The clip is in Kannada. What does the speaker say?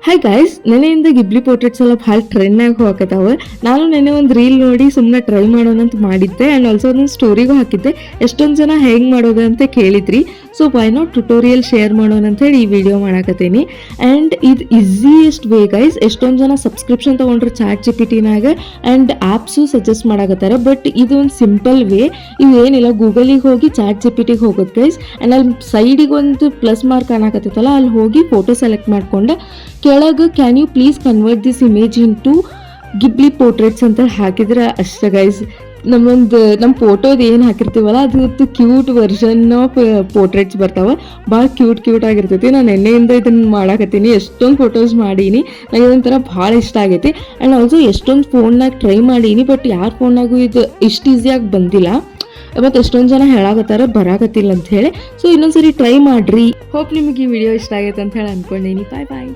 ಹಾಯ್ ಗೈಸ್, ನೆನೆಯಿಂದ ಗಿಬ್ಲಿ ಪೋರ್ಟ್ರೇಟ್ಸ್ ಎಲ್ಲ ಭಾಳ ಟ್ರೆಂಡ್ನಾಗ ಹೋಗಕತ್ತಾವ. ನಾನು ನೆನೆ ಒಂದು ರೀಲ್ ನೋಡಿ ಸುಮ್ಮನೆ ಟ್ರೈ ಮಾಡೋಣ ಅಂತ ಮಾಡಿದ್ದೆ ಆ್ಯಂಡ್ ಆಲ್ಸೋ ಅದೊಂದು ಸ್ಟೋರಿಗೂ ಹಾಕಿದ್ದೆ. ಎಷ್ಟೊಂದು ಜನ ಹೆಂಗೆ ಮಾಡೋದು ಅಂತ ಕೇಳಿದ್ರಿ. So why not tutorial share ಮಾಡೋಣ ಅಂತ ಹೇಳಿ ಈ ವಿಡಿಯೋ ಮಾಡಾಕತ್ತೀನಿ. ಆ್ಯಂಡ್ ಇದು ಈಸಿಯೆಸ್ಟ್ ವೇ ಗೈಸ್. ಎಷ್ಟೊಂದು ಜನ ಸಬ್ಸ್ಕ್ರಿಪ್ಷನ್ ತೊಗೊಂಡ್ರೆ ಚಾಟ್ ಜಿಪಿಟಿನಾಗ ಆ್ಯಂಡ್ ಆ್ಯಪ್ಸು ಸಜೆಸ್ಟ್ ಮಾಡಾಕತ್ತಾರೆ. ಬಟ್ ಇದು ಒಂದು ಸಿಂಪಲ್ ವೇ. ಇವೇನಿಲ್ಲ, ಗೂಗಲಿಗೆ ಹೋಗಿ ಚಾಟ್ ಜಿಪಿಟಿಗೆ ಹೋಗೋದು ಗೈಸ್. ಆ್ಯಂಡ್ ಅಲ್ಲಿ ಸೈಡಿಗೆ ಒಂದು ಪ್ಲಸ್ ಮಾರ್ಕ್ ಅನ್ನಕತ್ತೈತಲ್ಲ, ಅಲ್ಲಿ ಹೋಗಿ ಫೋಟೋ ಸೆಲೆಕ್ಟ್ ಮಾಡ್ಕೊಂಡು ಕೆಳಗೆ can you please convert this image into Ghibli portraits ಅಂತ ಹಾಕಿದ್ರೆ ಅಷ್ಟೇ ಗೈಸ್. ನಮ್ಮ ಫೋಟೋದು ಏನು ಹಾಕಿರ್ತೀವಲ್ಲ ಅದು ಕ್ಯೂಟ್ ವರ್ಷನ್ ಆಫ್ ಪೋರ್ಟ್ರೇಟ್ಸ್ ಬರ್ತಾವೆ. ಭಾಳ ಕ್ಯೂಟ್ ಆಗಿರ್ತೈತಿ. ನಾನು ಎಣ್ಣೆಯಿಂದ ಇದನ್ನು ಮಾಡಾಕತ್ತೀನಿ. ಎಷ್ಟೊಂದು ಫೋಟೋಸ್ ಮಾಡೀನಿ. ನನಗೆ ಇದೊಂಥರ ಭಾಳ ಇಷ್ಟ ಆಗೈತಿ. ಆ್ಯಂಡ್ ಆಲ್ಸೋ ಎಷ್ಟೊಂದು ಫೋನ್ನಾಗ ಟ್ರೈ ಮಾಡೀನಿ. ಬಟ್ ಯಾರ ಫೋನ್ನಾಗೂ ಇದು ಇಷ್ಟು ಈಸಿಯಾಗಿ ಬಂದಿಲ್ಲ. ಮತ್ತು ಎಷ್ಟೊಂದು ಜನ ಹೇಳಾಕತ್ತಾರ ಬರಾಕತ್ತಿಲ್ಲ ಅಂತ ಹೇಳಿ. ಸೊ ಇನ್ನೊಂದ್ಸರಿ ಟ್ರೈ ಮಾಡ್ರಿ. ಹೋಪ್ ನಿಮಗೆ ಈ ವಿಡಿಯೋ ಇಷ್ಟ ಆಗೈತೆ ಅಂತ ಹೇಳಿ ಅನ್ಕೊಂಡೀನಿ. ಬಾಯ್.